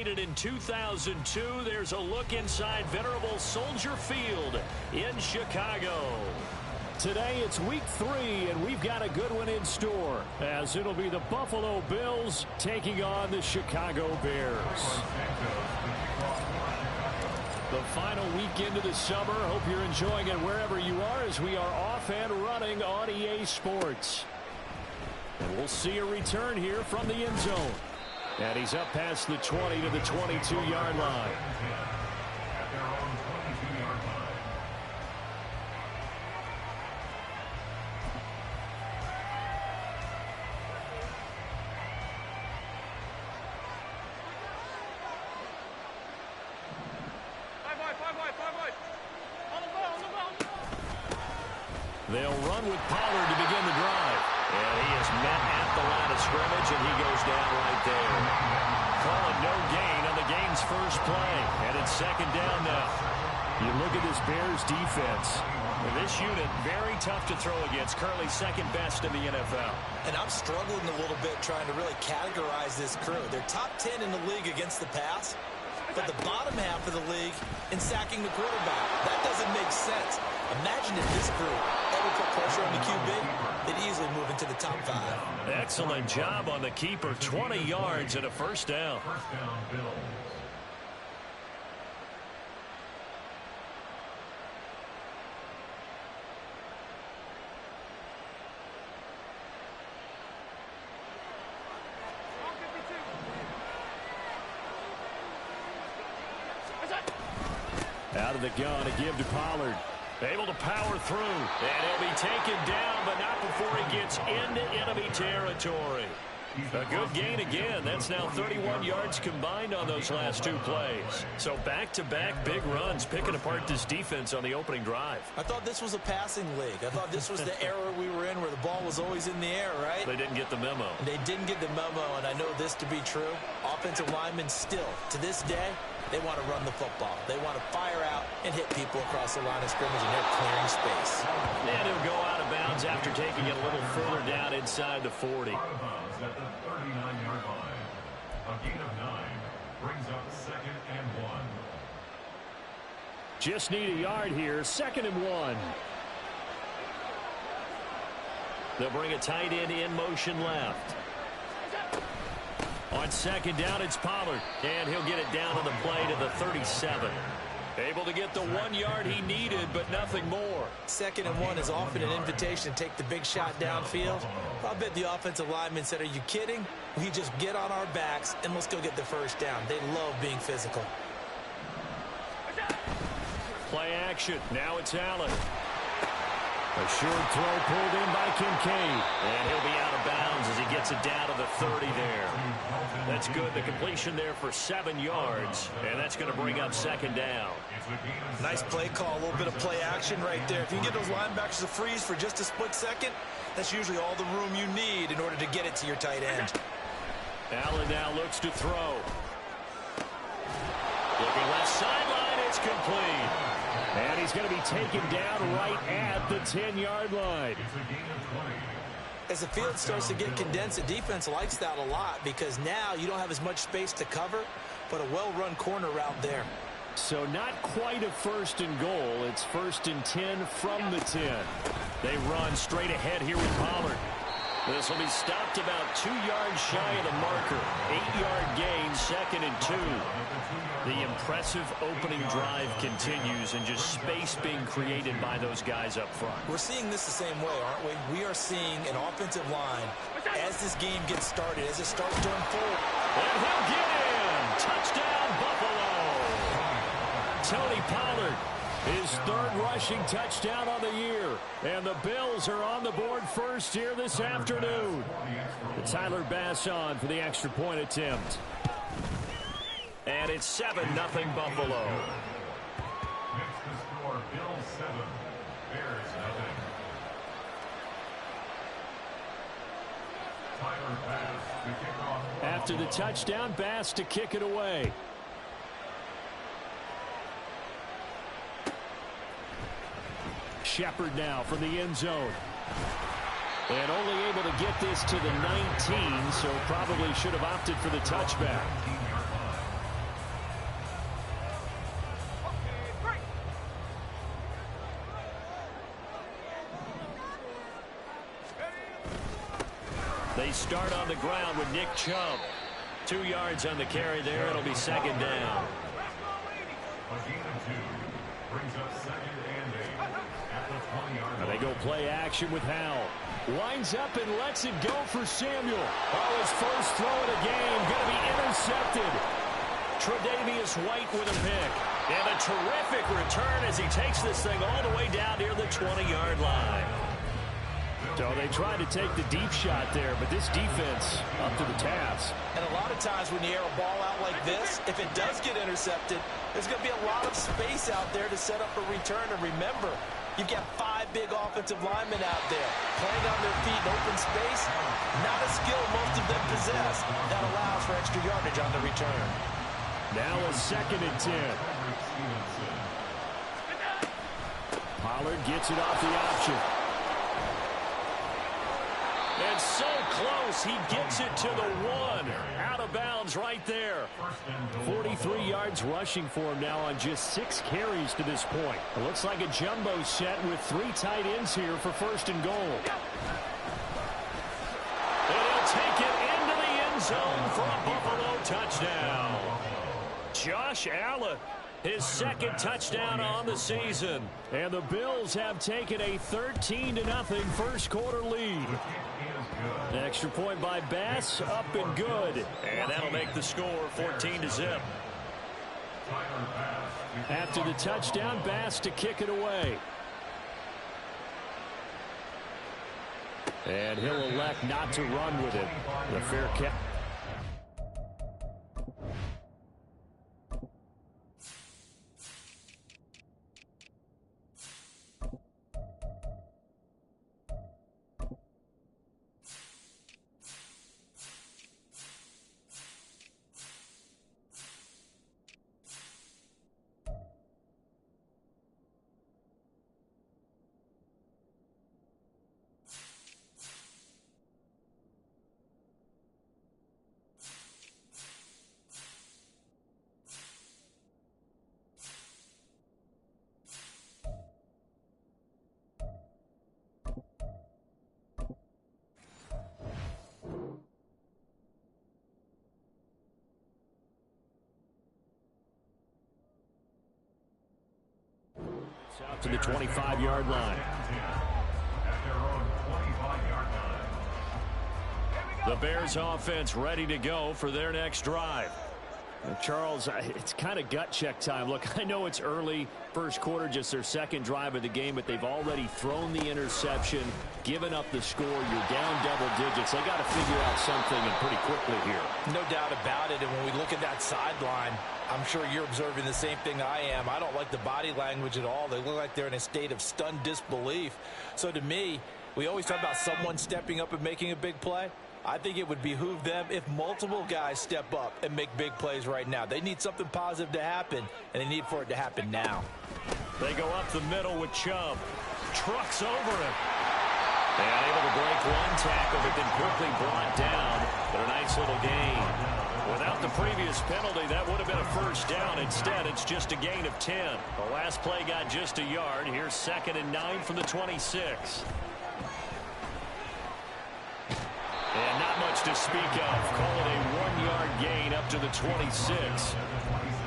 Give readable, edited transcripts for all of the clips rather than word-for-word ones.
In 2002, there's a look inside venerable Soldier Field in Chicago. Today it's week 3, and we've got a good one in store, as it'll be the Buffalo Bills taking on the Chicago Bears. The final week into the summer. Hope you're enjoying it wherever you are, as we are off and running on EA Sports. And we'll see a return here from the end zone. And he's up past the 20 to the 22-yard line. They'll run with Pollard to begin the drive. And he is met at the line of scrimmage, and he goes down right there. Calling no gain on the game's first play. And it's second down now. You look at this Bears defense. And this unit, very tough to throw against. Currently second best in the NFL. And I'm struggling a little bit trying to really categorize this crew. They're top 10 in the league against the pass, but the bottom half of the league in sacking the quarterback. That doesn't make sense. Imagine if this group ever put pressure on the QB, they'd easily move into the top 5. Excellent job on the keeper. 20 yards and a first down. Out of the gun to give to Pollard. Able to power through. And he'll be taken down, but not before he gets into enemy territory. A good gain again. That's now 31 yards combined on those last 2 plays. So back-to-back big runs, picking apart this defense on the opening drive. I thought this was a passing league. I thought this was the era we were in where the ball was always in the air, right? They didn't get the memo. And they didn't get the memo, and I know this to be true. Offensive linemen still, to this day, they want to run the football. They want to fire out and hit people across the line of scrimmage, and they're clearing space. And he'll go out of bounds after taking it a little further down inside the 40. At the 39-yard line. A gain of 9 brings up 2nd and 1. Just need a yard here. 2nd and 1. They'll bring a tight end in motion left. On 2nd down, it's Pollard. And he'll get it down on the play to the 37. Able to get the 1 yard he needed, but nothing more. 2nd and 1 is often an invitation to take the big shot downfield. I bet the offensive lineman said, are you kidding? We just get on our backs and let's go get the first down. They love being physical. Play action. Now it's Allen. A short throw pulled in by Kincaid. And he'll be out of bounds as he gets it down to the 30 there. That's good. The completion there for 7 yards. And that's going to bring up 2nd down. Nice play call. A little bit of play action right there. If you can get those linebackers to freeze for just a split second, that's usually all the room you need in order to get it to your tight end. Allen now looks to throw. Looking left sideline. It's complete. And he's going to be taken down right at the 10-yard line. As the field starts to get condensed, the defense likes that a lot because now you don't have as much space to cover, but a well-run corner route there. So not quite a 1st and goal. It's 1st and 10 from the 10. They run straight ahead here with Pollard. This will be stopped about 2 yards shy of the marker. 8-yard gain, 2nd and 2. The impressive opening drive continues, and just space being created by those guys up front. We're seeing this the same way, aren't we? We are seeing an offensive line as this game gets started, as it starts to unfold. And he'll get in! Touchdown, Buffalo! Tony Pollard, his 3rd rushing touchdown on the year. And the Bills are on the board first here this afternoon. Tyler Bass on for the extra point attempt. And it's 7-0 Buffalo. Next to score, Bills 7, Bears 0. Tyler Bass to kick off. After the touchdown, Bass to kick it away. Shepard now from the end zone. And only able to get this to the 19, so probably should have opted for the touchback. They start on the ground with Nick Chubb. 2 yards on the carry there. It'll be second down. They go play action with Howell. Winds up and lets it go for Samuel. Oh, his first throw of the game going to be intercepted. Tre'Davious White with a pick. And a terrific return as he takes this thing all the way down near the 20-yard line. So they tried to take the deep shot there, but this defense up to the task. And a lot of times when you air a ball out like this, if it does get intercepted, there's going to be a lot of space out there to set up a return. And remember, you've got 5 big offensive linemen out there playing on their feet in open space. Not a skill most of them possess. That allows for extra yardage on the return. Now a 2nd and 10. Pollard gets it off the option. And so close, he gets it to the 1. Out of bounds right there. 43 yards rushing for him now on just 6 carries to this point. It looks like a jumbo set with 3 tight ends here for 1st and goal. And he'll take it into the end zone for a Buffalo touchdown. Josh Allen, his 2nd touchdown on the season. And the Bills have taken a 13-0 first quarter lead. An extra point by Bass, up and good. And that'll make the score 14-0. After the touchdown, Bass to kick it away. And he'll elect not to run with it. The fair catch. Out to the 25-yard line. The Bears offense ready to go for their next drive. Charles, it's kind of gut check time. Look, I know it's early, first quarter, just their 2nd drive of the game, but they've already thrown the interception, given up the score. You're down double digits. They got to figure out something and pretty quickly here. No doubt about it. And when we look at that sideline, I'm sure you're observing the same thing I am. I don't like the body language at all. They look like they're in a state of stunned disbelief. So to me, we always talk about someone stepping up and making a big play. I think it would behoove them if multiple guys step up and make big plays right now. They need something positive to happen, and they need for it to happen now. They go up the middle with Chubb. Trucks over him. And able to break 1 tackle, but then quickly brought down. But a nice little gain. Without the previous penalty, that would have been a 1st down. Instead, it's just a gain of 10. The last play got just a yard. Here's 2nd and 9 from the 26. And not much to speak of. Call it a 1-yard gain up to the 26.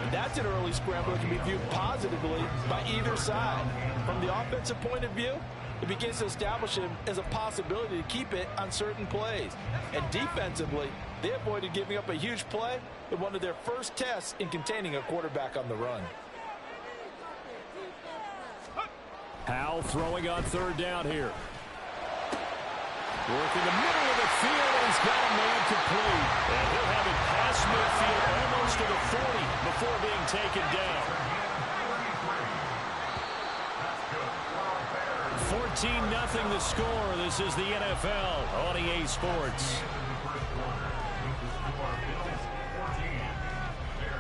That's an early scramble that can be viewed positively by either side. From the offensive point of view, it begins to establish him as a possibility to keep it on certain plays. And defensively, they avoided giving up a huge play in one of their first tests in containing a quarterback on the run. Howell throwing on 3rd down here. Work in the middle of the field, and he's got a man complete. And he'll have it past midfield almost to the 40 before being taken down. 14-0 the score. This is the NFL on EA Sports.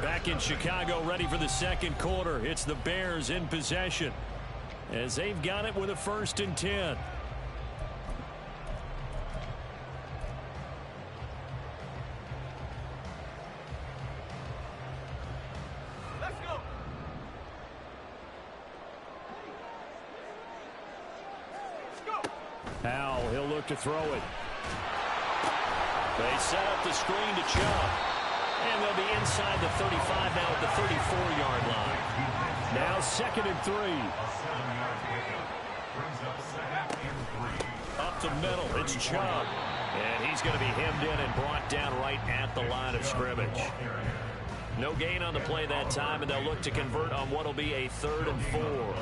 Back in Chicago, ready for the 2nd quarter. It's the Bears in possession as they've got it with a 1st and 10. Howell, he'll look to throw it. They set up the screen to Chubb. And they'll be inside the 35 now at the 34-yard line. Now 2nd and 3. Up the middle, it's Chubb. And he's going to be hemmed in and brought down right at the line of scrimmage. No gain on the play that time, and they'll look to convert on what will be a 3rd and 4.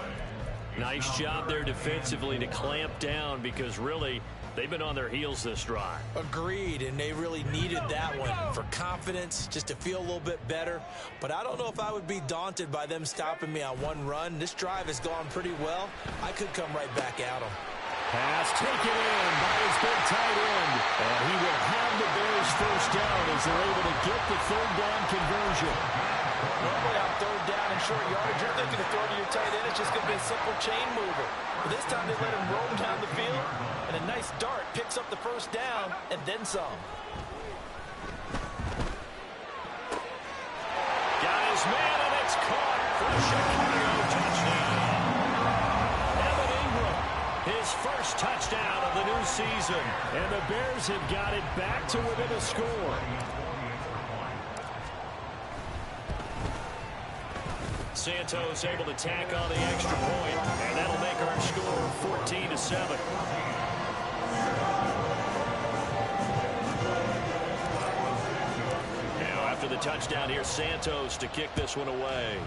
Nice job there defensively to clamp down because really they've been on their heels this drive. Agreed, and they really needed that one for confidence, just to feel a little bit better. But I don't know if I would be daunted by them stopping me on one run. This drive has gone pretty well. I could come right back at them. Pass taken in by his big tight end. And he will have the Bears first down as they're able to get the 3rd down conversion. Normally on 3rd down and short yardage, you're thinking to throw to your tight end. It's just going to be a simple chain mover. But this time they let him roam down the field, and a nice dart picks up the first down and then some. Got his man, and it's caught for a Chicago touchdown. Evan Ingram, his first touchdown of the new season. And the Bears have got it back to within a score. Santos able to tack on the extra point, and that'll make our score 14-7. Now after the touchdown here, Santos to kick this one away.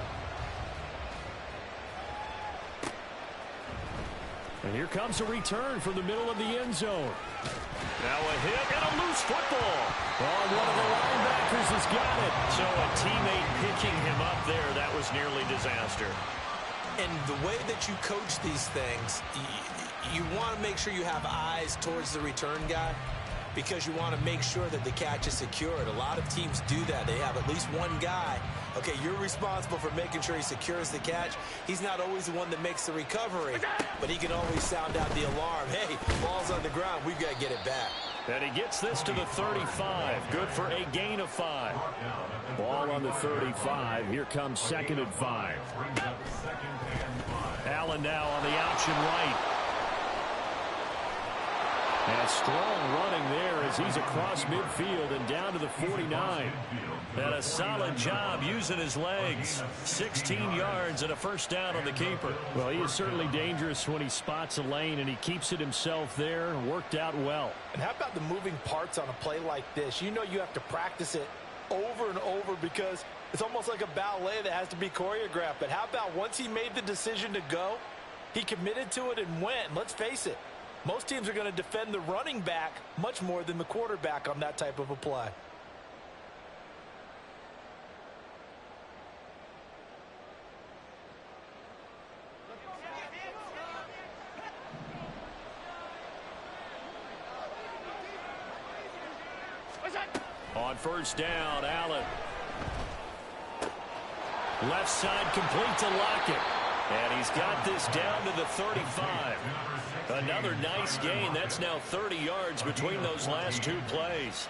And here comes a return from the middle of the end zone. Now a hit and a loose football. Oh, one of the linebackers has got it. So a teammate picking him up there, that was nearly disaster. And the way that you coach these things, you want to make sure you have eyes towards the return guy because you want to make sure that the catch is secured. A lot of teams do that. They have at least one guy. Okay, you're responsible for making sure he secures the catch. He's not always the one that makes the recovery, but he can always sound out the alarm. Hey, ball's on the ground. We've got to get it back. And he gets this to the 35. Good for a gain of 5. Ball on the 35. Here comes 2nd and 5. Allen now on the option right. And strong running there as he's across midfield and down to the 49. And a solid job using his legs. 16 yards and a first down on the keeper. Well, he is certainly dangerous when he spots a lane, and he keeps it himself there. Worked out well. And how about the moving parts on a play like this? You know you have to practice it over and over because it's almost like a ballet that has to be choreographed. But how about once he made the decision to go, he committed to it and went. And let's face it, most teams are going to defend the running back much more than the quarterback on that type of a play. On first down, Allen. Left side complete to Lockett. And he's got this down to the 35. Another nice gain. That's now 30 yards between those last two plays.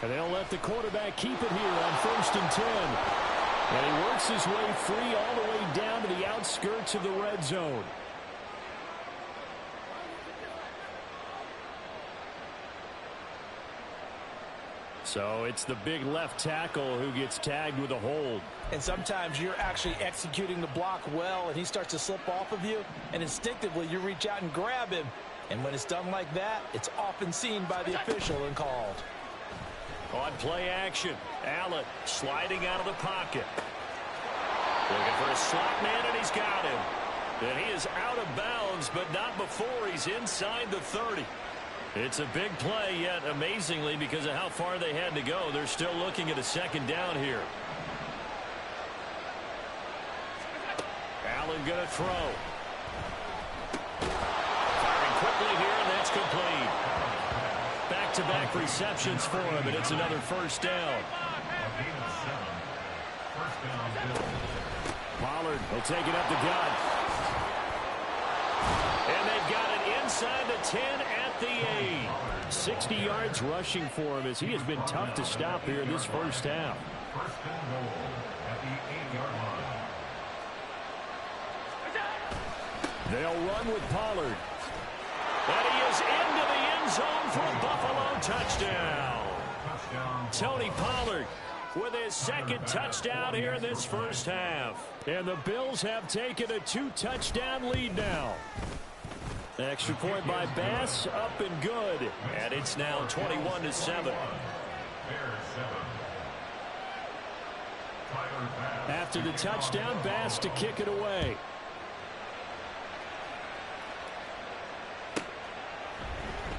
And they'll let the quarterback keep it here on 1st and 10. And he works his way free all the way down to the outskirts of the red zone. So it's the big left tackle who gets tagged with a hold. And sometimes you're actually executing the block well, and he starts to slip off of you, and instinctively you reach out and grab him. And when it's done like that, it's often seen by the official and called. On play action, Allen sliding out of the pocket. Looking for a slot man, and he's got him. And he is out of bounds, but not before he's inside the 30. It's a big play, yet amazingly, because of how far they had to go, they're still looking at a second down here. Allen going to throw. Firing quickly here, and that's complete. Back-to-back receptions for him, and it's another first down. Pollard will take it up the gut. And they've got it inside the 10 at the 8. 60 yards rushing for him as he has been tough to stop here in this first half. First and goal at the 8-yard line. They'll run with Pollard. And he is into the end zone for a Buffalo touchdown. Tony Pollard with his second touchdown here in this first half. And the Bills have taken a 2-touchdown lead now. Extra point by Bass, up and good. And it's now 21-7. After the touchdown, Bass to kick it away.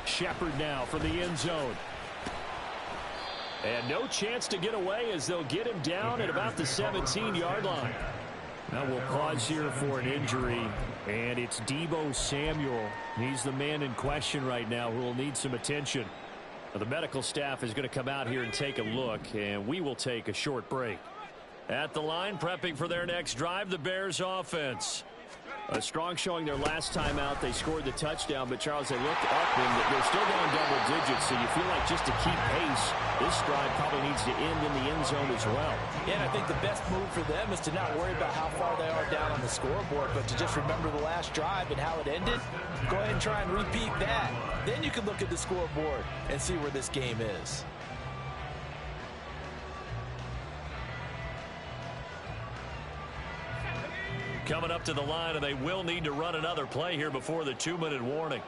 Shepard now from the end zone. And no chance to get away as they'll get him down at about the 17-yard line. Now we'll pause here for an injury, and it's Deebo Samuel. He's the man in question right now who will need some attention. Now, the medical staff is going to come out here and take a look, and we will take a short break. At the line, prepping for their next drive, the Bears offense. A strong showing their last time out. They scored the touchdown, but Charles, they looked up and they're still down double digits, so you feel like just to keep pace, this drive probably needs to end in the end zone as well. Yeah, and I think the best move for them is to not worry about how far they are down on the scoreboard, but to just remember the last drive and how it ended. Go ahead and try and repeat that. Then you can look at the scoreboard and see where this game is. Coming up to the line, and they will need to run another play here before the 2-minute warning.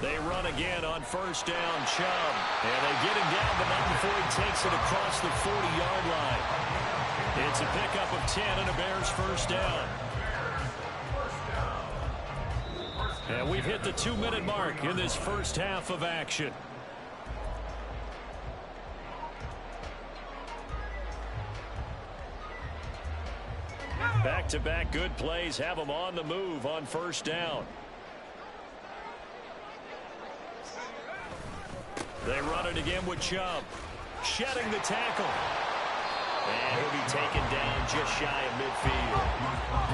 They run again on first down, Chubb. And they get him down, but not before he takes it across the 40-yard line. It's a pickup of 10 and a Bears first down. And we've hit the 2-minute mark in this first half of action. Back-to-back good plays have them on the move on first down. They run it again with Chubb. Shedding the tackle. And he'll be taken down just shy of midfield.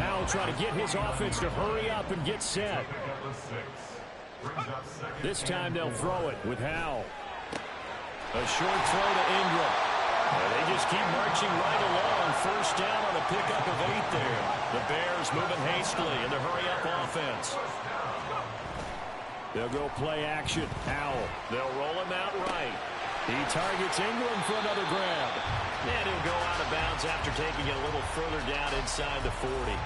Howell trying to get his offense to hurry up and get set. This time they'll throw it with Howell. A short throw to Ingram. They just keep marching right along. First down on a pickup of 8 there. The Bears moving hastily in the hurry-up offense. They'll go play action. Howell. They'll roll him out right. He targets Ingram for another grab. And he'll go out of bounds after taking it a little further down inside the 40.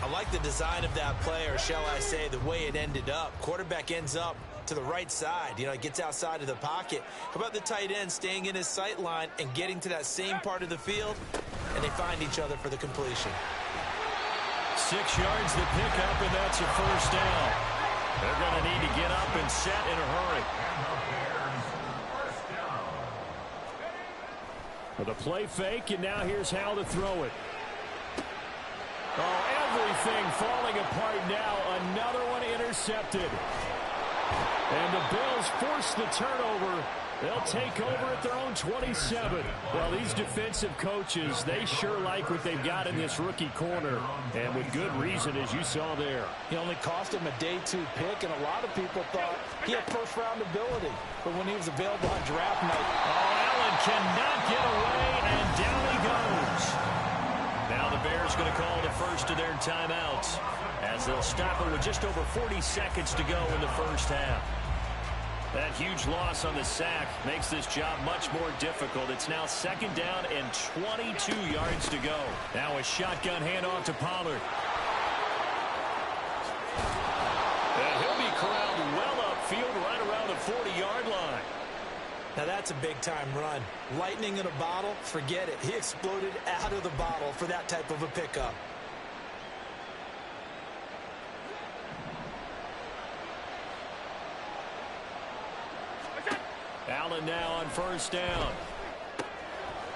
I like the design of that play, or shall I say the way it ended up. Quarterback ends up to the right side. You know, it gets outside of the pocket. How about the tight end staying in his sight line and getting to that same part of the field? And they find each other for the completion. 6 yards to pick up, and that's a first down. They're going to need to get up and set in a hurry. With a play fake, and now here's how to throw it. Oh, everything falling apart now. Another one intercepted. And the Bills force the turnover. They'll take over at their own 27. Well, these defensive coaches, they sure like what they've got in this rookie corner. And with good reason, as you saw there. He only cost him a day 2 pick, and a lot of people thought he had first-round ability. But when he was available on draft night, Allen cannot get away, and down he goes. Now the Bears going to call the first of their timeouts as they'll stop it with just over 40 seconds to go in the first half. That huge loss on the sack makes this job much more difficult. It's now second down and 22 yards to go. Now a shotgun handoff to Pollard. And he'll be corralled well upfield right around the 40-yard line. Now that's a big-time run. Lightning in a bottle, forget it. He exploded out of the bottle for that type of a pickup. Allen now on first down.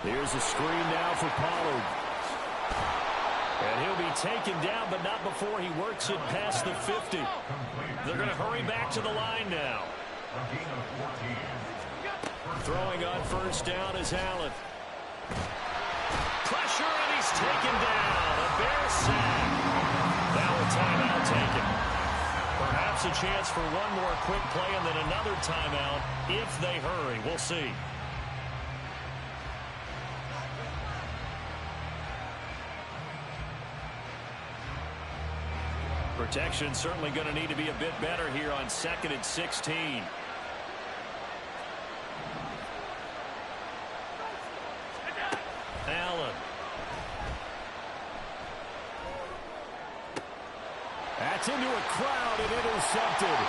Here's a screen now for Pollard. And he'll be taken down, but not before he works it past the 50. They're going to hurry back to the line now. Throwing on first down is Allen. Pressure, and he's taken down. A Bears sack. Now a timeout taken. Perhaps a chance for one more quick play and then another timeout if they hurry. We'll see. Protection certainly going to need to be a bit better here on 2nd and 16. Allen. That's into a crowd and intercepted.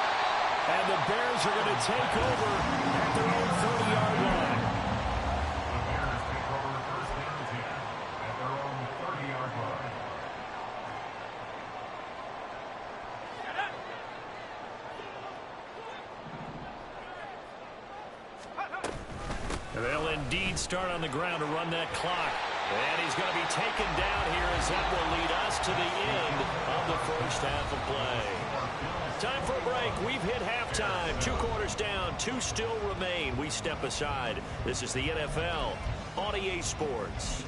And the Bears are going to take over at their own 30-yard line. The Bears take over first and 10 at their own 30-yard line. They'll indeed start on the ground to run that clock. And he's going to be taken down here as that will lead us to the end of the first half of play. Time for a break. We've hit halftime. 2 quarters down. 2 still remain. We step aside. This is the NFL on EA Sports.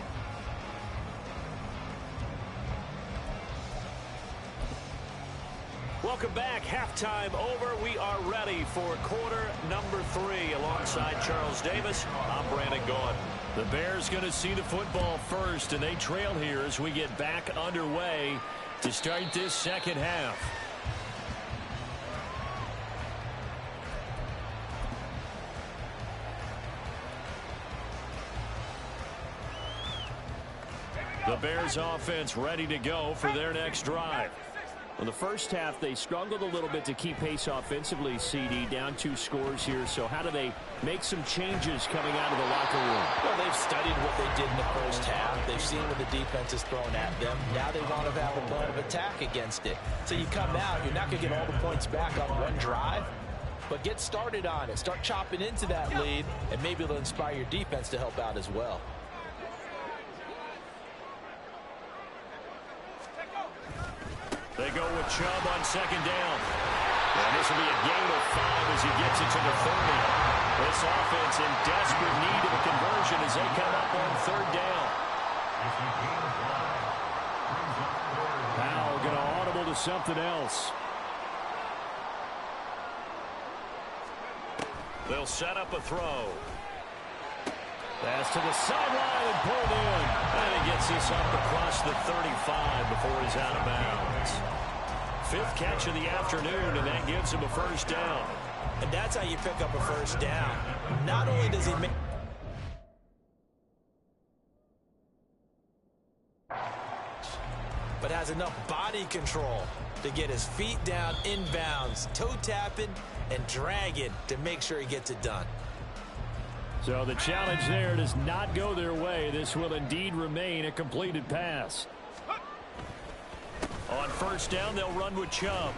Welcome back. Halftime over. We are ready for quarter number 3. Alongside Charles Davis, I'm Brandon Gaudin. The Bears going to see the football first, and they trail here as we get back underway to start this second half. The Bears offense ready to go for their next drive. Well, the first half, they struggled a little bit to keep pace offensively, CD, down 2 scores here. So how do they make some changes coming out of the locker room? Well, they've studied what they did in the first half. They've seen what the defense is throwing at them. Now they want to have a plan of attack against it. So you come out, you're not going to get all the points back on one drive, but get started on it. Start chopping into that lead, and maybe it'll inspire your defense to help out as well. They go with Chubb on 2nd down. And this will be a gain of 5 as he gets it to the 30. This offense in desperate need of a conversion as they come up on 3rd down. Powell going to audible to something else. They'll set up a throw. Pass to the sideline and pulled in. And he gets this up across the 35 before he's out of bounds. 5th catch of the afternoon, and that gives him a first down. And that's how you pick up a first down. Not only does he make... but has enough body control to get his feet down inbounds, toe tapping and dragging to make sure he gets it done. So the challenge there does not go their way. This will indeed remain a completed pass. On 1st down, they'll run with Chubb.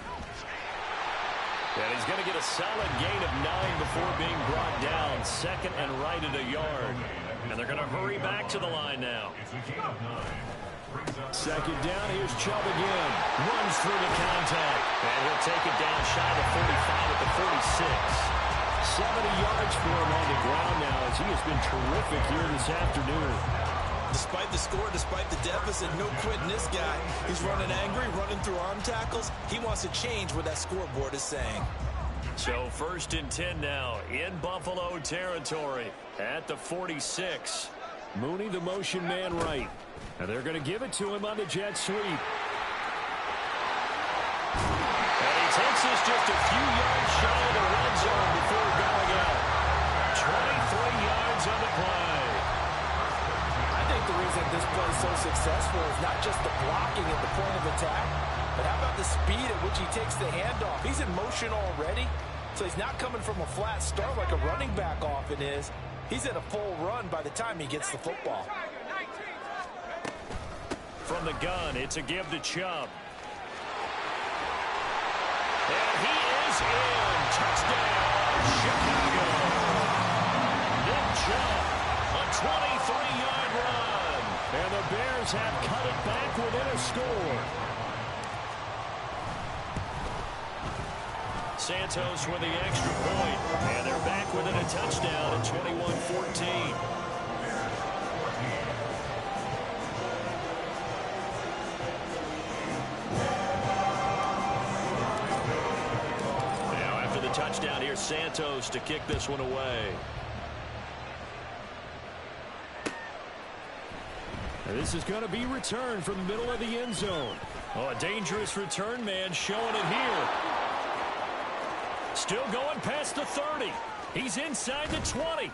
And he's going to get a solid gain of 9 before being brought down. 2nd and right at a yard. And they're going to hurry back to the line now. 2nd down, here's Chubb again. Runs through the contact. And he'll take it down shy of 45 at the 46. 70 yards for him on the ground now as he has been terrific here this afternoon. Despite the score, despite the deficit, no quitting this guy. He's running angry, running through arm tackles. He wants to change what that scoreboard is saying. So 1st and 10 now in Buffalo territory at the 46. Mooney, the motion man right. And they're going to give it to him on the jet sweep. And he takes this just a few yards shy of the red zone before going out. 23 yards on the play. I think the reason this play is so successful is not just the blocking at the point of attack, but how about the speed at which he takes the handoff? He's in motion already, so he's not coming from a flat start like a running back often is. He's in a full run by the time he gets the football. From the gun, it's a give to Chubb. And he is in. Touchdown, Chicago. Nick Chubb, a 23-yard run. And the Bears have cut it back within a score. Santos with the extra point. And they're back within a touchdown at 21-14. Touchdown here, Santos to kick this one away. And this is going to be returned from the middle of the end zone. Oh, a dangerous return man showing it here. Still going past the 30. He's inside the 20.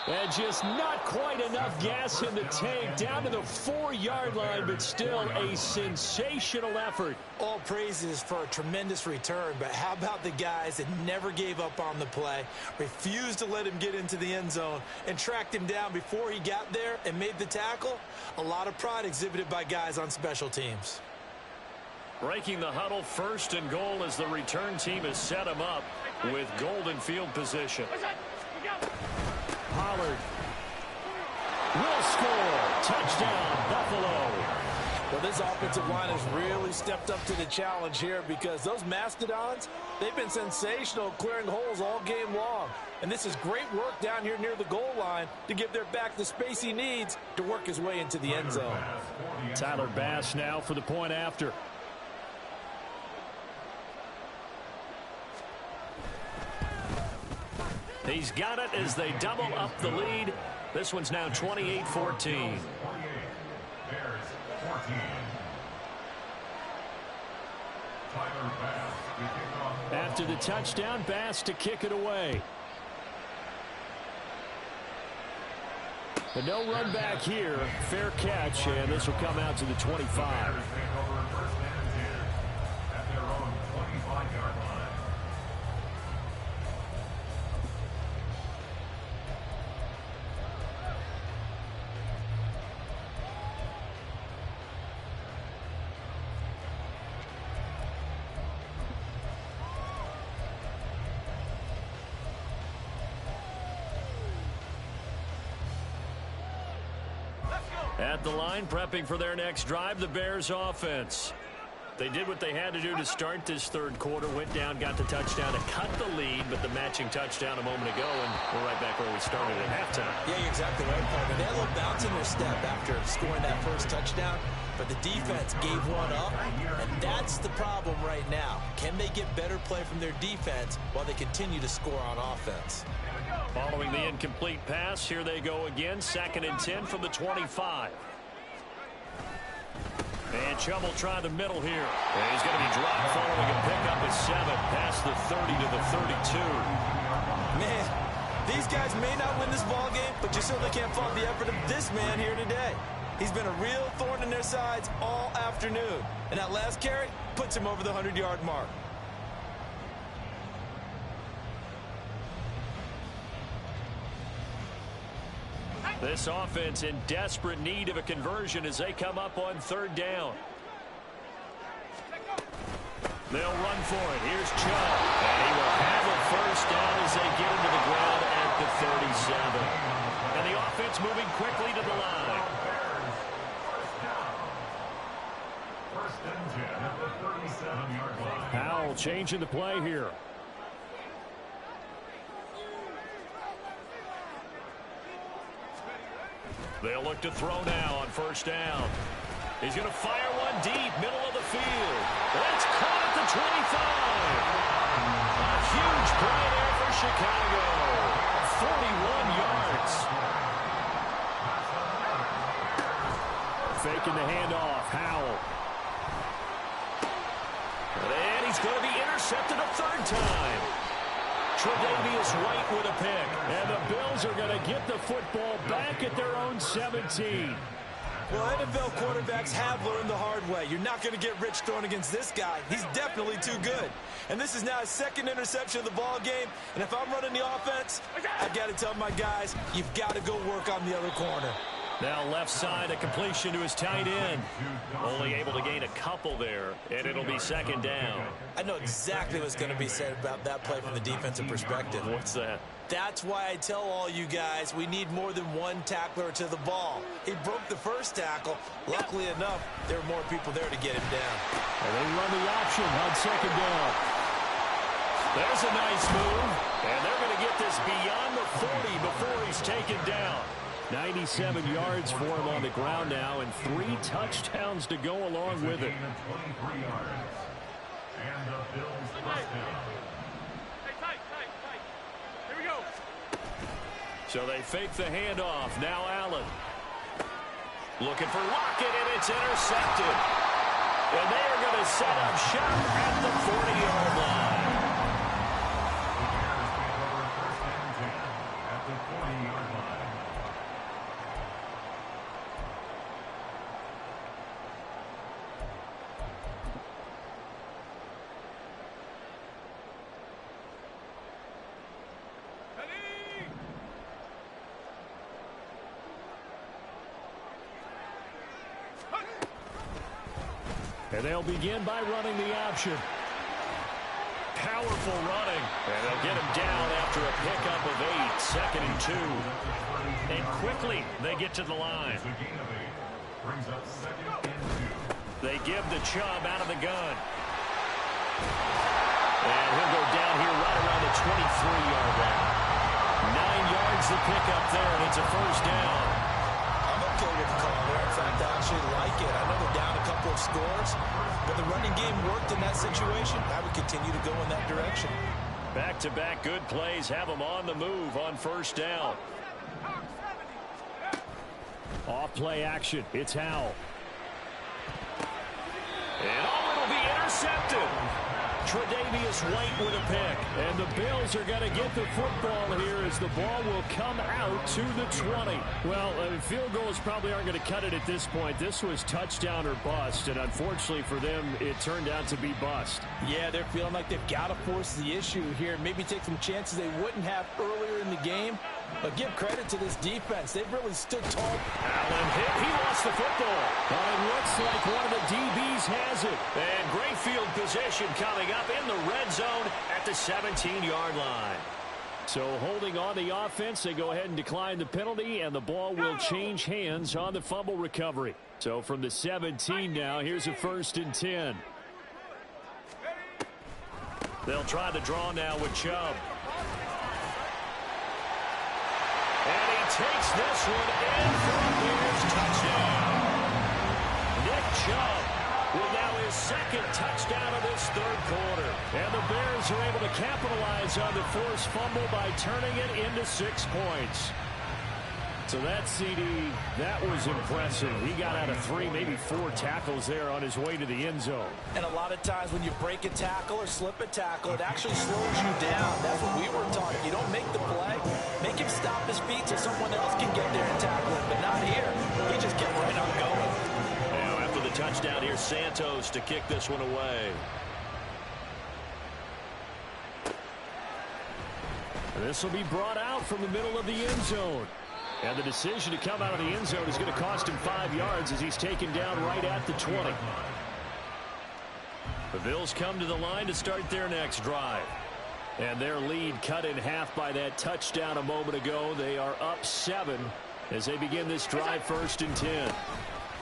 And just not quite enough gas in the tank, down to the 4-yard line, but still a sensational effort. All praises for a tremendous return, but how about the guys that never gave up on the play, refused to let him get into the end zone, and tracked him down before he got there and made the tackle? A lot of pride exhibited by guys on special teams. Breaking the huddle, 1st and goal as the return team has set him up with golden field position. Pollard will score. Touchdown, Buffalo. Well, this offensive line has really stepped up to the challenge here because those Mastodons, they've been sensational clearing holes all game long. And this is great work down here near the goal line to give their back the space he needs to work his way into the end zone. Tyler Bass now for the point after. He's got it as they double up the lead. This one's now 28-14. After the touchdown, Bass to kick it away. But no run back here. Fair catch, and this will come out to the 25. At the line, prepping for their next drive, the Bears offense. They did what they had to do to start this 3rd quarter. Went down, got the touchdown to cut the lead, but the matching touchdown a moment ago, and we're right back where we started at halftime. Yeah, you're exactly right, partner. They had a little bounce in their step after scoring that first touchdown, but the defense gave one up, and that's the problem right now. Can they get better play from their defense while they continue to score on offense? Following the incomplete pass, here they go again. 2nd and 10 from the 25. And Chubb will try the middle here. And he's going to be dropped following a pickup of 7 past the 30 to the 32. Man, these guys may not win this ball game, but you certainly can't fault the effort of this man here today. He's been a real thorn in their sides all afternoon. And that last carry puts him over the 100-yard mark. This offense in desperate need of a conversion as they come up on 3rd down. They'll run for it. Here's Chubb. And he will have a 1st down as they get him to the ground at the 37. And the offense moving quickly to the line. Powell changing the play here. They'll look to throw now on 1st down. He's going to fire one deep, middle of the field. That's caught at the 25. A huge play there for Chicago. 41 yards. Faking the handoff. Howell. And he's going to be intercepted a 3rd time. Tre'Davious White with a pick. And the Bills are going to get the football back at their own 17. Well, NFL quarterbacks have learned the hard way. You're not going to get rich throwing against this guy. He's definitely too good. And this is now his 2nd interception of the ball game. And if I'm running the offense, I've got to tell my guys, you've got to go work on the other corner. Now left side, a completion to his tight end. Only able to gain a couple there, and it'll be 2nd down. I know exactly what's going to be said about that play from the defensive perspective. What's that? That's why I tell all you guys we need more than one tackler to the ball. He broke the 1st tackle. Luckily enough, there were more people there to get him down. And they run the option on 2nd down. There's a nice move. And they're going to get this beyond the 40 before he's taken down. 97 yards for him on the ground now, and 3 touchdowns to go along with it. So they fake the handoff. Now Allen. Looking for Lockett, and it's intercepted. And they are going to set up shop at the 40-yard line. At the 40-yard line. And they'll begin by running the option. Powerful running. And they'll get him down after a pickup of 8, 2nd and 2. And quickly they get to the line. It's a gain of 8. Brings up 2nd and 2. They give the Chubb out of the gun. And he'll go down here right around the 23-yard line. 9 yards to pick up there, and it's a first down. I'm okay with the call there. In fact, I actually like it. I know they're down a couple of scores, but the running game worked in that situation. I would continue to go in that direction. Back-to-back good plays have them on the move on first down. Off-play action. It's Howell. And it'll be intercepted. Tre'Davious White with a pick. And the Bills are going to get the football here as the ball will come out to the 20. Well, field goals probably aren't going to cut it at this point. This was touchdown or bust, and unfortunately for them, it turned out to be bust. Yeah, they're feeling like they've got to force the issue here. Maybe take some chances they wouldn't have earlier in the game. But give credit to this defense. They've really stood tall. Allen hit. He lost the football. But it looks like one of the DBs has it. And great field position coming up in the red zone at the 17-yard line. So holding on the offense, they go ahead and decline the penalty, and the ball will change hands on the fumble recovery. So from the 17 now, here's a 1st and 10. They'll try the draw now with Chubb. And he takes this one in for a Bears touchdown. Nick Chubb with now his 2nd touchdown of this 3rd quarter. And the Bears are able to capitalize on the forced fumble by turning it into 6 points. So that CD, that was impressive. He got out of 3, maybe 4 tackles there on his way to the end zone. And a lot of times when you break a tackle or slip a tackle, it actually slows you down. That's what we were taught. You don't make the play. Make him stop his feet so someone else can get there and tackle him. But not here. He just kept right on going. Now after the touchdown, here's Santos to kick this one away. This will be brought out from the middle of the end zone. And the decision to come out of the end zone is going to cost him 5 yards as he's taken down right at the 20. The Bills come to the line to start their next drive. And their lead cut in half by that touchdown a moment ago. They are up 7 as they begin this drive 1st and 10.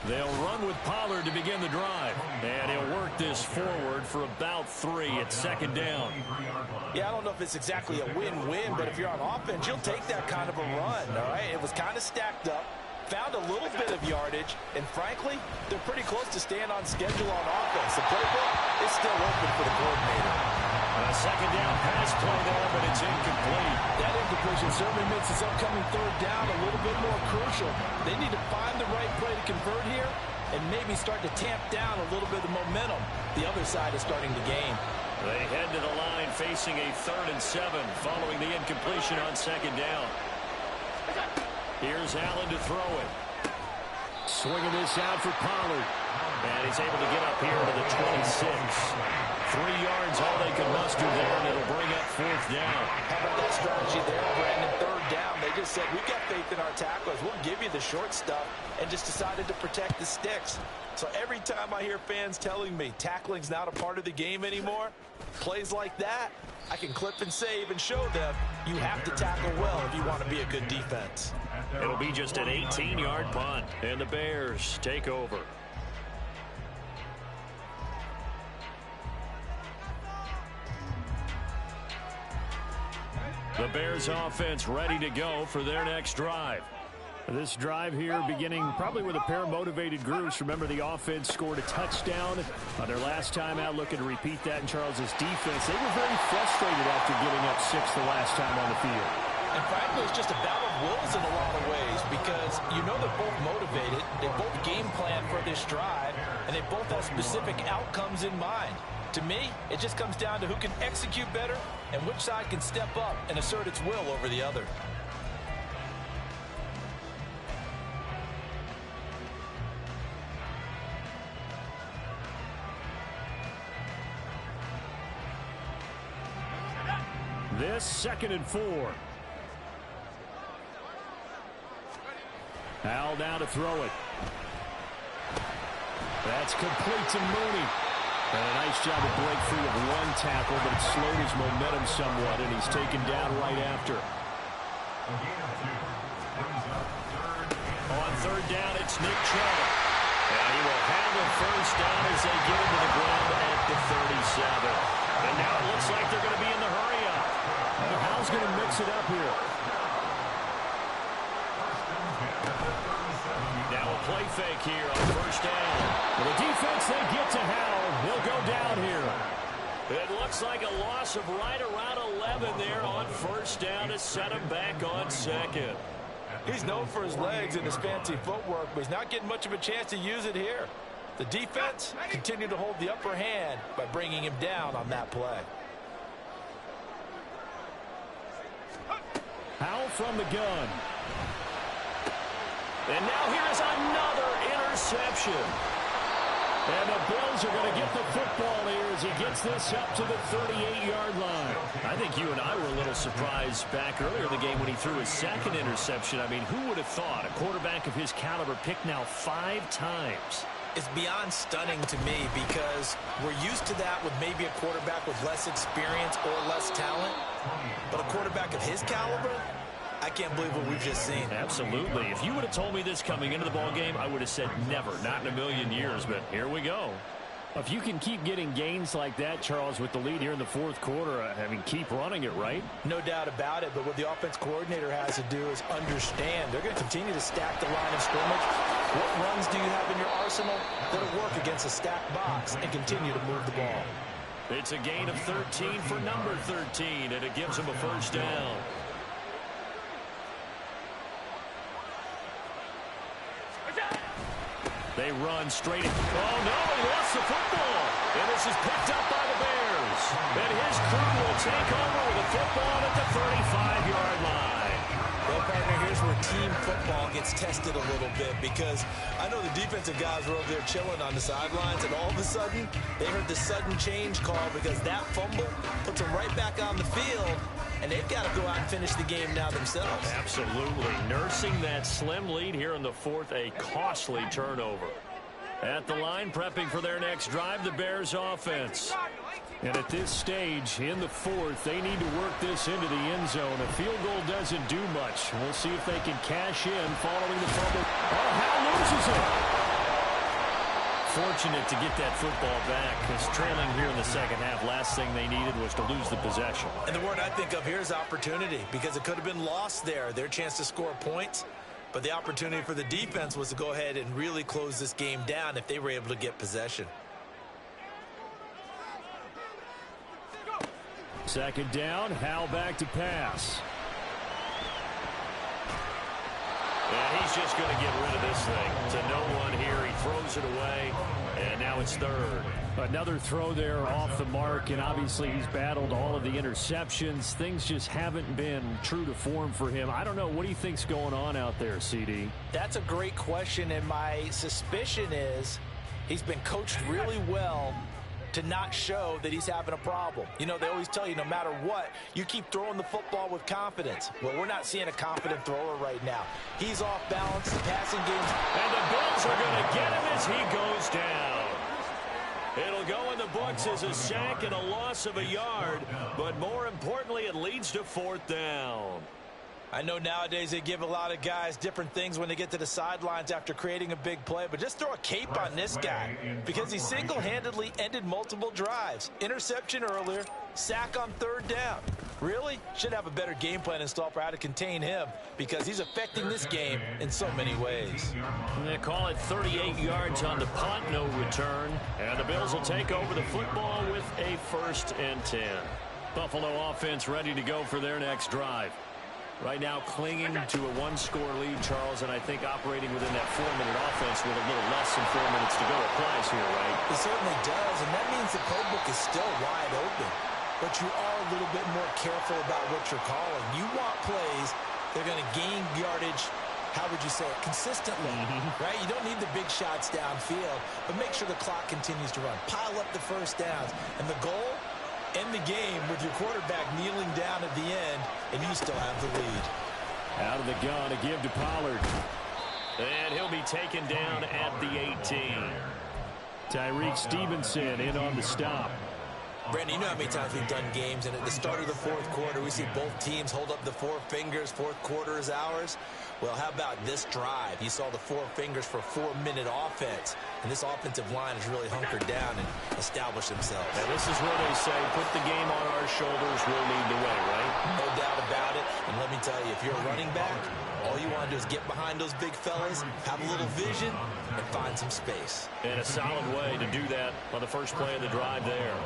They'll run with Pollard to begin the drive. And he'll work this forward for about 3 at 2nd down. Yeah, I don't know if it's exactly a win-win, but if you're on offense, you'll take that kind of a run, all right? It was kind of stacked up, found a little bit of yardage, and frankly, they're pretty close to staying on schedule on offense. The playbook is still open for the coordinator. A 2nd down pass play there, but it's incomplete. That incompletion certainly makes this upcoming 3rd down a little bit more crucial. They need to find the right play to convert here and maybe start to tamp down a little bit of momentum. The other side is starting to gain. They head to the line facing a 3rd and 7 following the incompletion on 2nd down. Here's Allen to throw it. Swinging this out for Pollard. And he's able to get up here to the 26. 3 yards, all they can muster there, and it'll bring up 4th down. How about that strategy there, Brandon? 3rd down. They just said, we've got faith in our tacklers. We'll give you the short stuff, and just decided to protect the sticks. So every time I hear fans telling me tackling's not a part of the game anymore, plays like that, I can clip and save and show them you have to tackle well if you want to be a good defense. It'll be just an 18-yard punt, and the Bears take over. The Bears offense ready to go for their next drive. This drive here beginning probably with a pair of motivated groups. Remember, the offense scored a touchdown on their last time out, looking to repeat that in Charles's defense. They were very frustrated after giving up 6 the last time on the field. And frankly, it's just a battle of wills in a lot of ways because you know they're both motivated, they both game plan for this drive, and they both have specific outcomes in mind. To me, it just comes down to who can execute better and which side can step up and assert its will over the other. This 2nd and 4. Al now to throw it. That's complete to Mooney. And a nice job to break free of one tackle, but it slowed his momentum somewhat, and he's taken down right after. On 3rd down, it's Nick Chubb. And he will handle 1st down as they get into the ground at the 37. And now it looks like they're going to be in the hurry-up. Hal's going to mix it up here. Now a play fake here on 1st down. Well, the defense, they get to Hal. He'll go down here. It looks like a loss of right around 11 there on 1st down to set him back on 2nd. He's known for his legs and his fancy footwork, but he's not getting much of a chance to use it here. The defense continued to hold the upper hand by bringing him down on that play. Hal from the gun. And now here is another interception. And the Bills are going to get the football here as he gets this up to the 38-yard line. I think you and I were a little surprised back earlier in the game when he threw his 2nd interception. I mean, who would have thought a quarterback of his caliber picked now 5 times? It's beyond stunning to me because we're used to that with maybe a quarterback with less experience or less talent. But a quarterback of his caliber, I can't believe what we've just seen. Absolutely. If you would have told me this coming into the ballgame, I would have said never, not in a million years, but here we go. If you can keep getting gains like that, Charles, with the lead here in the 4th quarter, I mean, keep running it, right? No doubt about it, but what the offense coordinator has to do is understand they're going to continue to stack the line of scrimmage. What runs do you have in your arsenal that'll work against a stacked box and continue to move the ball? It's a gain of 13 for number 13, and it gives him a 1st down. They run straight. Oh, no, he lost the football. And this is picked up by the Bears. And his crew will take over with the football at the 35-yard line. Well, partner, here's where team football gets tested a little bit because I know the defensive guys were over there chilling on the sidelines, and all of a sudden, they heard the sudden change call because that fumble puts them right back on the field, and they've got to go out and finish the game now themselves. Absolutely. Nursing that slim lead here in the 4th, a costly turnover. At the line, prepping for their next drive, the Bears offense. And at this stage, in the 4th, they need to work this into the end zone. A field goal doesn't do much. We'll see if they can cash in following the fumble. Oh, Hal loses it. Fortunate to get that football back because trailing here in the 2nd half, last thing they needed was to lose the possession. And the word I think of here is opportunity because it could have been lost there, their chance to score points. But the opportunity for the defense was to go ahead and really close this game down if they were able to get possession. 2nd down, Hal back to pass. And he's just going to get rid of this thing to no one here. He throws it away, and now it's 3rd. Another throw there off the mark, and obviously he's battled all of the interceptions. Things just haven't been true to form for him. I don't know. What do you think's going on out there, CD? That's a great question, and my suspicion is he's been coached really well to not show that he's having a problem. You know, they always tell you no matter what, you keep throwing the football with confidence. Well, we're not seeing a confident thrower right now. He's off balance, the passing game's... And the Bills are going to get him as he goes down. It'll go in the books as a sack and a loss of a yard, but more importantly, it leads to 4th down. I know nowadays they give a lot of guys different things when they get to the sidelines after creating a big play, but just throw a cape on this guy because he single-handedly ended multiple drives. Interception earlier, sack on 3rd down. Really? Should have a better game plan installed for how to contain him because he's affecting this game in so many ways. They call it 38 yards on the punt, no return. And the Bills will take over the football with a 1st and 10. Buffalo offense ready to go for their next drive. Right now clinging to a one-score lead, Charles, and I think operating within that 4-minute offense with a little less than 4 minutes to go applies here, right? It certainly does, and that means the playbook is still wide open. But you are a little bit more careful about what you're calling. You want plays that are going to gain yardage, how would you say it, consistently, right? You don't need the big shots downfield, but make sure the clock continues to run. Pile up the first downs, and the goal, end the game with your quarterback kneeling down at the end, and you still have the lead. Out of the gun, a give to Pollard. And he'll be taken down at the 18. Tyreek Stevenson in on the stop. Brandon, you know how many times we've done games, and at the start of the fourth quarter, we see both teams hold up the four fingers, fourth quarter is ours. Well, how about this drive? You saw the four fingers for a 4-minute offense, and this offensive line has really hunkered down and established themselves. Now, this is where they say, put the game on our shoulders, we'll lead the way, right? No doubt about it, and let me tell you, if you're a running back, all you want to do is get behind those big fellas, have a little vision, and find some space. And a solid way to do that on the first play of the drive there.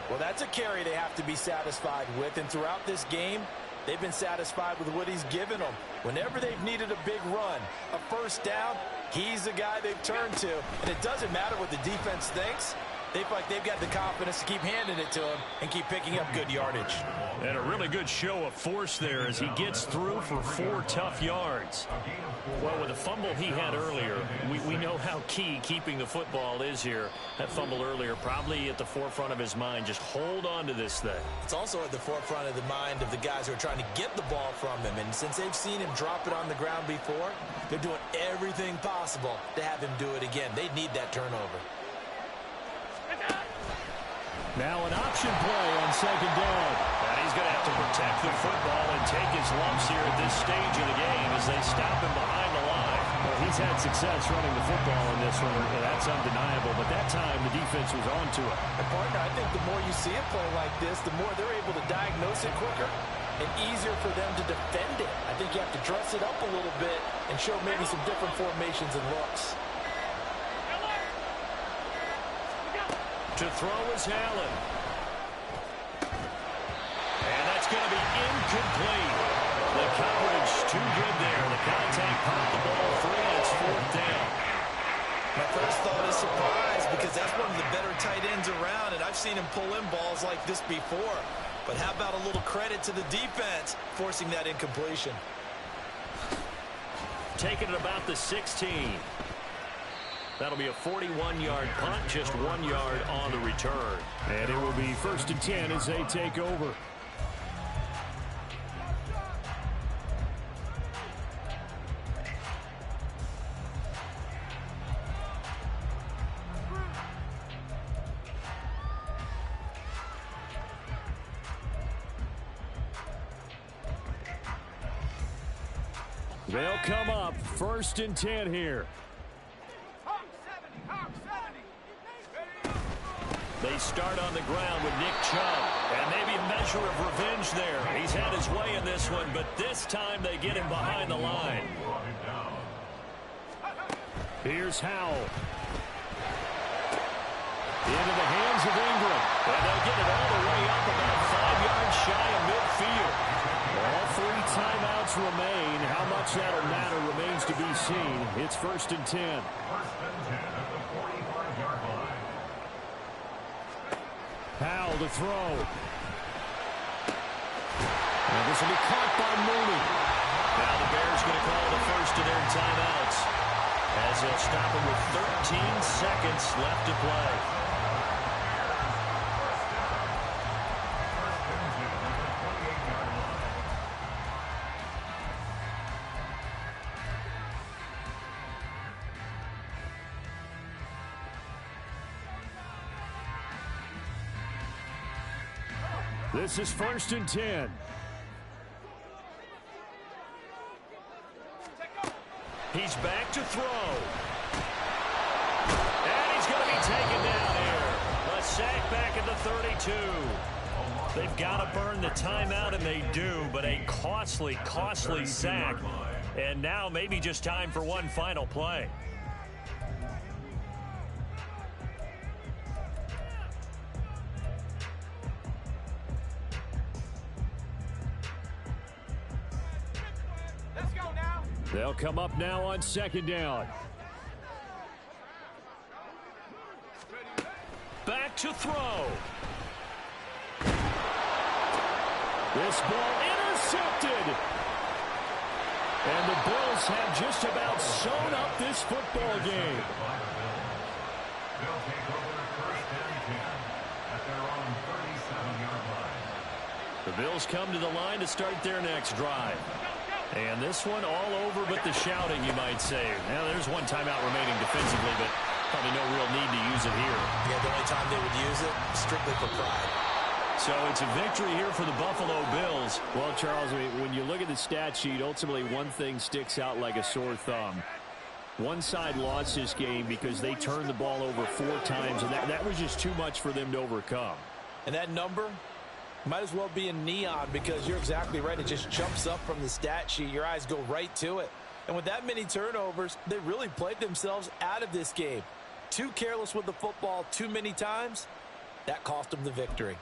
Well, that's a carry they have to be satisfied with, and throughout this game, they've been satisfied with what he's given them. Whenever they've needed a big run, a first down, he's the guy they've turned to. And it doesn't matter what the defense thinks. They feel like they've got the confidence to keep handing it to him and keep picking up good yardage. And a really good show of force there as he gets through for 4 tough yards. Well, with the fumble he had earlier, we know how key keeping the football is here. That fumble earlier probably at the forefront of his mind. Just hold on to this thing. It's also at the forefront of the mind of the guys who are trying to get the ball from him. And since they've seen him drop it on the ground before, they're doing everything possible to have him do it again. They need that turnover. Now an option play on second down. And he's going to have to protect the football and take his lumps here at this stage of the game as they stop him behind the line. Well, he's had success running the football in this one, and that's undeniable. But that time, the defense was on to it. And partner, I think the more you see a play like this, the more they're able to diagnose it quicker and easier for them to defend it. I think you have to dress it up a little bit and show maybe some different formations and looks. To throw is Allen. And that's going to be incomplete. The coverage too good there. The contact popped the ball free, and it's fourth down. My first thought is surprise because that's one of the better tight ends around, and I've seen him pull in balls like this before. But how about a little credit to the defense forcing that incompletion? Taking it about the 16. That'll be a 41-yard punt, just 1 yard on the return. And it will be 1st and 10 as they take over. They'll come up 1st and 10 here. They start on the ground with Nick Chubb. And maybe a measure of revenge there. He's had his way in this one, but this time they get him behind the line. Here's Howell. Into the hands of Ingram. And they'll get it all the way up about 5 yards shy of midfield. All 3 timeouts remain. How much that'll matter remains to be seen. It's 1st and 10. 1st and 10 at the 45-yard line. Howell to throw. And this will be caught by Mooney. Now the Bears going to call the first of their timeouts as they'll stop him with 13 seconds left to play. This is 1st and 10. He's back to throw. And he's going to be taken down here. A sack back at the 32. They've got to burn the timeout, and they do, but a costly, costly sack. And now maybe just time for one final play. They'll come up now on second down. Back to throw. This ball intercepted. And the Bills have just about sewn up this football game. They'll take over first and 10 at their own 37-yard line. The Bills come to the line to start their next drive. And this one all over but the shouting, you might say. Now, there's one timeout remaining defensively, but probably no real need to use it here. Yeah, the only time they would use it, strictly for pride. So it's a victory here for the Buffalo Bills. Well, Charles, when you look at the stat sheet, ultimately one thing sticks out like a sore thumb. One side lost this game because they turned the ball over 4 times, and that was just too much for them to overcome. And that number might as well be in neon because you're exactly right. It just jumps up from the stat sheet. Your eyes go right to it. And with that many turnovers, they really played themselves out of this game. Too careless with the football too many times. That cost them the victory.